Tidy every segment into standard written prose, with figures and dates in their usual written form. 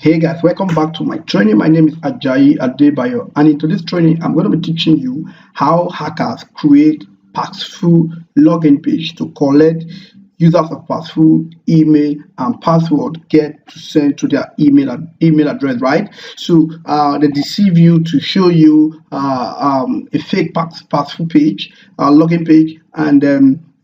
Hey guys, welcome back to my training. My name is Ajayi Adebayo, and in today's training, I'm going to be teaching you how hackers create Paxful login page to collect users of Paxful email and password get to send to their email address, right? So they deceive you to show you a fake Paxful page, login page, and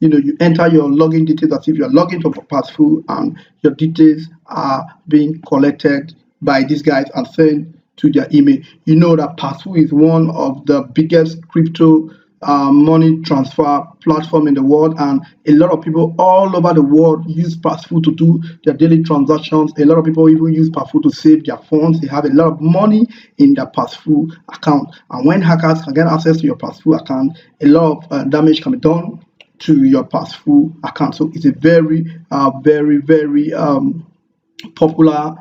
you enter your login details as if you're logging to Paxful, and your details are being collected by these guys and sent to their email. You know that Paxful is one of the biggest crypto money transfer platform in the world, and a lot of people all over the world use Paxful to do their daily transactions. A lot of people even use Paxful to save their funds. They have a lot of money in their Paxful account, and when hackers can get access to your Paxful account, a lot of damage can be done to your Paxful account. So it's a very very popular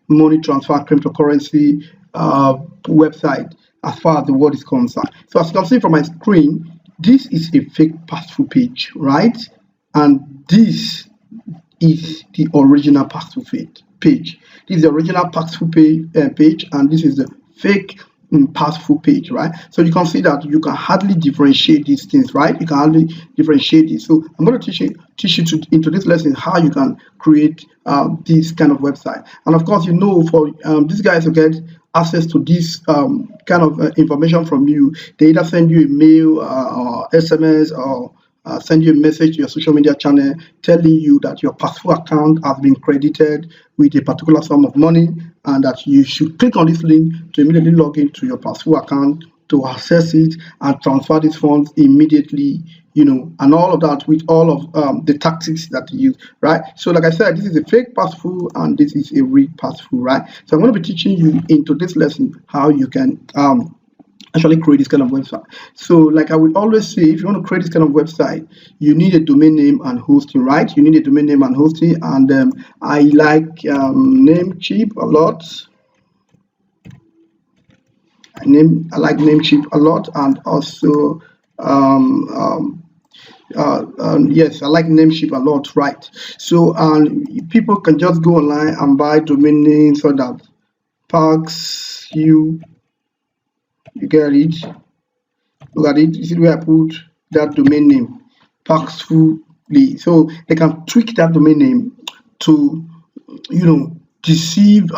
money transfer cryptocurrency website as far as the world is concerned. So as you can see from my screen, this is a fake Paxful page, right? And this is the original Paxful page. This is the original Paxful page, and this is the fake Paxful page, right? So you can see that you can hardly differentiate these things, right? You can hardly differentiate this. So I'm going to teach you into this lesson how you can create this kind of website. And of course, for these guys to get access to this kind of information from you, they either send you a mail or SMS, or send you a message to your social media channel telling you that your Paxful account has been credited with a particular sum of money, and that you should click on this link to immediately log into your Paxful account to access it and transfer these funds immediately, and all of that with all of the tactics that you use, right? So like I said, this is a fake Paxful and this is a real Paxful, right? So I'm going to be teaching you into this lesson how you can actually create this kind of website. So like I will always say, if you want to create this kind of website, you need a domain name and hosting, right? You need a domain name and hosting, and I like Namecheap a lot. I like Namecheap a lot, and also yes, I like Namecheap a lot, right? So people can just go online and buy domain names so that Paxful. You get it? Look at it. You see where I put that domain name, Paxfully. So they can tweak that domain name to, deceive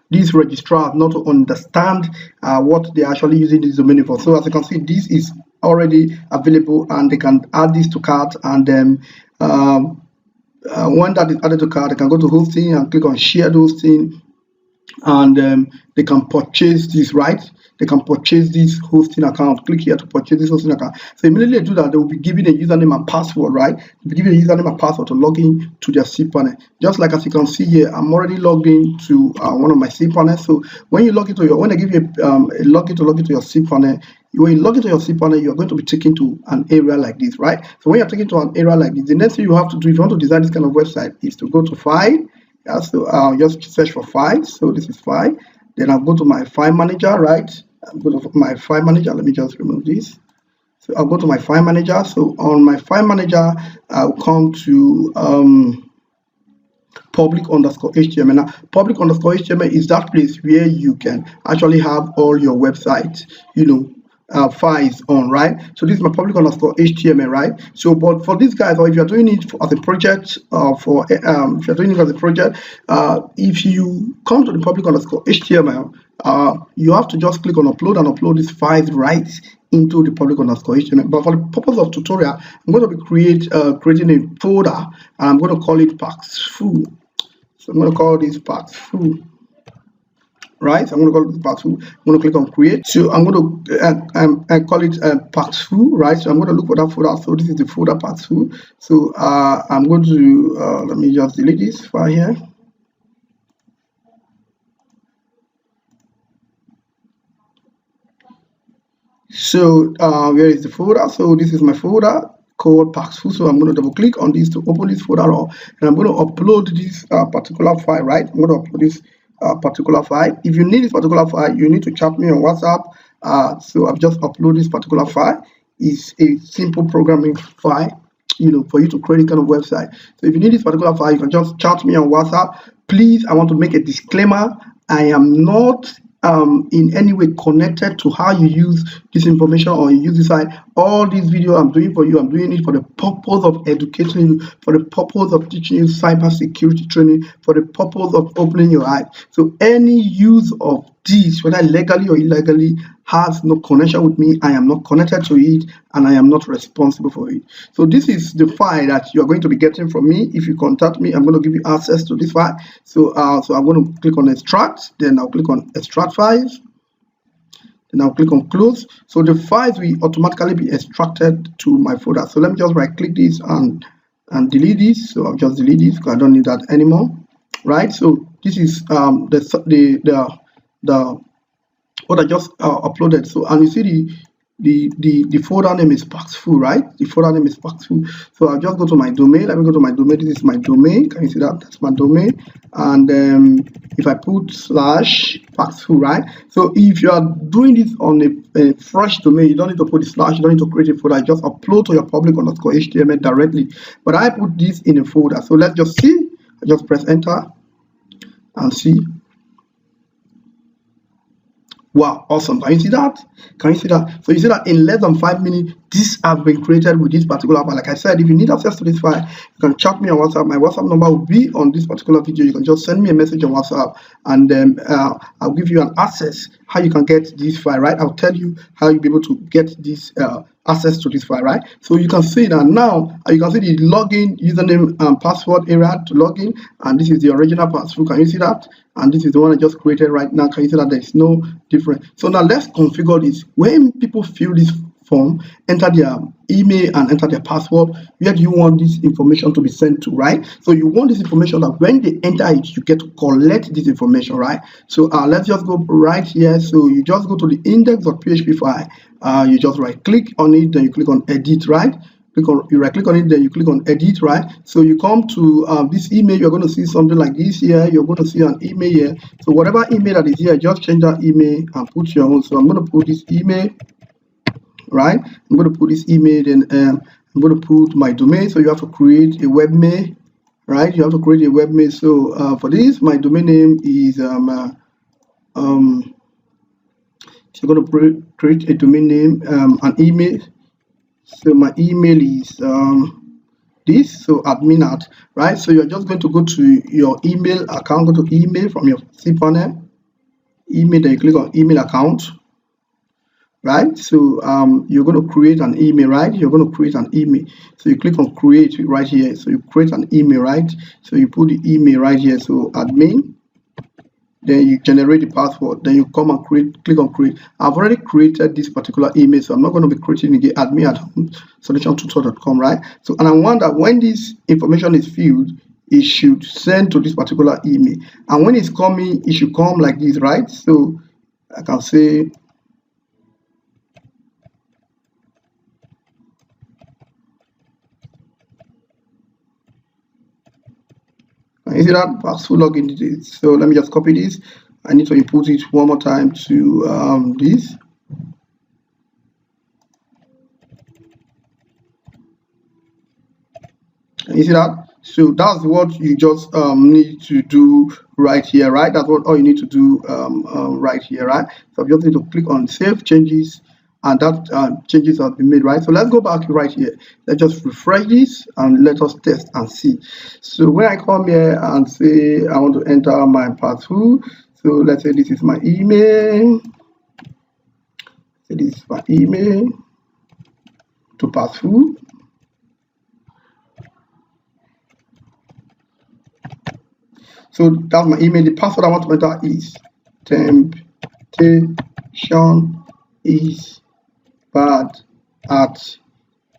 these registrars not to understand what they're actually using this domain name for. So as you can see, this is already available, and they can add this to cart, and then when that is added to cart, they can go to hosting and click on shared hosting, and they can purchase this, right? They can purchase this hosting account. Click here to purchase this hosting account. So immediately they do that, they will be given a username and password, right? They'll be given a username and password to log in to their cPanel. Just like as you can see here, I'm already logged in to one of my cPanels. So when you log into when they give you a login to log into your cPanel, when you log into your cPanel, you're going to be taken to an area like this, right? So when you're taken to an area like this, the next thing you have to do if you want to design this kind of website is to go to File. Yeah, so just search for File. So this is File. Then I'll go to my File Manager, right? I'm going to my File Manager. Let me just remove this. So I'll go to my File Manager. So on my File Manager, I'll come to public_HTML. Now, public_HTML is that place where you can actually have all your website, files on, right? So this is my public_HTML, right? So but for these guys, or if you're doing it as a project, if you're doing it as a project, if you come to the public_HTML, you have to just click on upload and upload these files right into the public_HTML. But for the purpose of tutorial, I'm going to be creating a folder, and I'm going to call it Paxful. So I'm going to call this Paxful. Right, so I'm going to call it Paxful. I'm going to click on create. So I'm going to call it Paxful, right? So I'm going to look for that folder. So this is the folder Paxful. So I'm going to let me just delete this file here. So where is the folder? So this is my folder called Paxful. So I'm going to double click on this to open this folder up, and I'm going to upload this particular file, right? I'm going to upload this particular file. If you need this particular file, you need to chat me on WhatsApp. So I've just uploaded this particular file. It's a simple programming file, for you to create a kind of website. So if you need this particular file, you can just chat me on WhatsApp. Please, I want to make a disclaimer. I am not in any way connected to how you use this information or you use this site. All these videos I'm doing for you, I'm doing it for the purpose of educating you, for the purpose of teaching you cybersecurity training, for the purpose of opening your eyes. So any use of this, whether legally or illegally, has no connection with me. I am not connected to it, and I am not responsible for it. So this is the file that you are going to be getting from me. If you contact me, I'm going to give you access to this file. So I'm going to click on extract, then I'll click on extract files, then I'll click on close. So the files will automatically be extracted to my folder. So let me just right click this and delete this. So I'll just delete this because I don't need that anymore, right? So this is the what I just uploaded. So, and you see the folder name is Paxful, right? The folder name is Paxful. So I'll just go to my domain. Let me go to my domain. This is my domain. Can you see that? That's my domain. And if I put /Paxful, right? So if you are doing this on a fresh domain, you don't need to put the slash. You don't need to create a folder. Just upload to your public_html directly. But I put this in a folder. So let's just see. I just press enter and see. Wow, awesome. Can you see that? Can you see that? So you see that in less than 5 minutes, this has been created with this particular file. Like I said, if you need access to this file, you can chat me on WhatsApp. My WhatsApp number will be on this particular video. You can just send me a message on WhatsApp, and then I'll give you an access how you can get this file, right? I'll tell you how you'll be able to get this access to this file, right? So you can see that now. You can see the login, username, and password area to login, and this is the original password. Can you see that? And this is the one I just created right now. Can you see that there is no difference? So now let's configure this. When people fill this form, enter their email and enter their password, where do you want this information to be sent to, right? So you want this information that when they enter it, you get to collect this information, right? So let's just go right here. So you just go to the index.php file. You just right click on it, then you click on edit, right? You right click on it, then you click on edit, right? So you come to this email. You're going to see something like this here. You're going to see an email here. So whatever email that is here, just change that email and put your own. So I'm going to put this email, right? I'm going to put this email, then I'm going to put my domain. So you have to create a webmail, right? You have to create a webmail. So for this, my domain name is so I'm going to create a domain name, an email. So my email is this, so admin@, right? So you're just going to go to your email account, go to email from your cPanel, email, then you click on email account, right? So you're going to create an email, right? You're going to create an email. So you click on create right here. So you create an email, right? So you put the email right here. So admin, then you generate the password, then you come and click on create. I've already created this particular email, so I'm not going to be creating again. admin@solutiontutor.com, right? So, and I want that when this information is filled, it should send to this particular email, and when it's coming, it should come like this, right? So I can say you see that Paxful login details. So let me just copy this. I need to input it one more time to this. And you see that? So that's what you just need to do right here, right? That's what all you need to do right here, right? So I just need to click on save changes, and that changes have been made, right? So let's go back right here. Let's just refresh this and let us test and see. So when I come here and say I want to enter my password, so let's say this is my email. So this is my email to password. So that's my email. The password I want to enter is temptation is bad at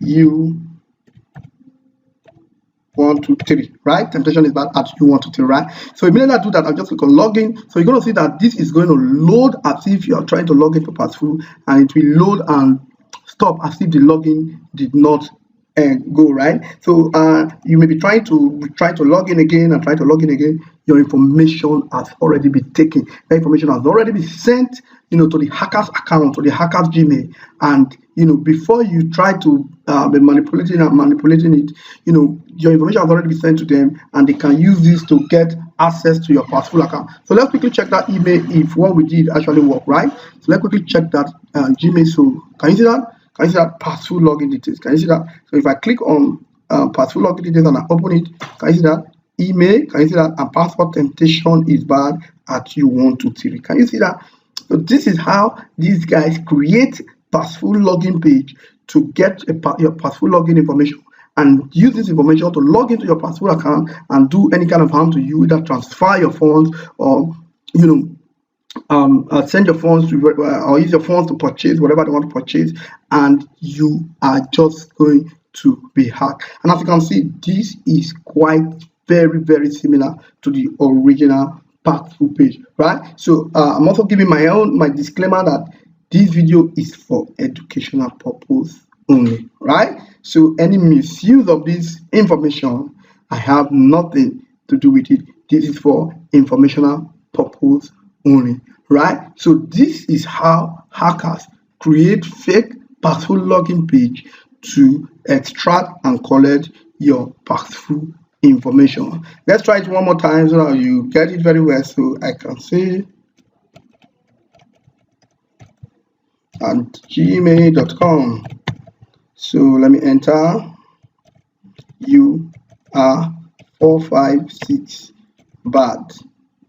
you 1 2 3, right? Temptation is bad at you 1 2 3, right? So immediately I do that, I'll just click on login. So you're going to see that this is going to load as if you are trying to log into Paxful, and it will load and stop as if the login did not go, right? So you may be trying to log in again and try to log in again. Your information has already been taken. That information has already been sent, to the hacker's account, to the hacker's Gmail, and before you try to be manipulating it, your information has already been sent to them, and they can use this to get access to your Paxful account. So let's quickly check that email if what we did actually work, right? So let's quickly check that Gmail. So can you see that? Can you see that Paxful login details? Can you see that? So if I click on Paxful login details and I open it, can you see that? Email, can you see that? And password temptation is bad at you123. Can you see that? So this is how these guys create Paxful login page to get your Paxful login information and use this information to log into your Paxful account and do any kind of harm to you, either transfer your funds or send your funds to or use your funds to purchase whatever they want to purchase, and you are just going to be hacked. And as you can see, this is quite very similar to the original Paxful page, right? So I'm also giving my disclaimer that this video is for educational purpose only, right? So any misuse of this information, I have nothing to do with it. This is for informational purpose only, right? So this is how hackers create fake Paxful login page to extract and collect your Paxful information. Let's try it one more time so that you get it very well. So I can say at gmail.com. So let me enter. You are 456 bad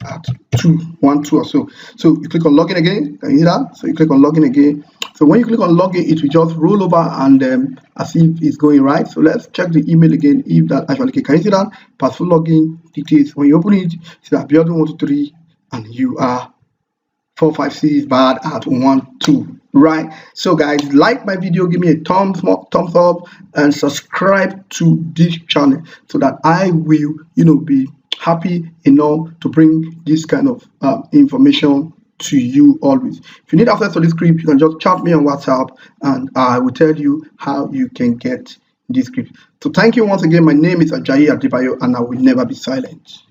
at 212 or so. So you click on login again. Can you hear that? So you click on login again. So when you click on login, it will just roll over and as if it's going right. So let's check the email again if that actually can you see that? Paxful login details. When you open it, see that Biodun123 and you are 456 bad at 12, right? So guys, like my video, give me a thumbs up and subscribe to this channel so that I will be happy enough to bring this kind of information to you always. If you need access to this script, you can just chat me on WhatsApp and I will tell you how you can get this script. So thank you once again. My name is Ajayi Adebayo and I will never be silent.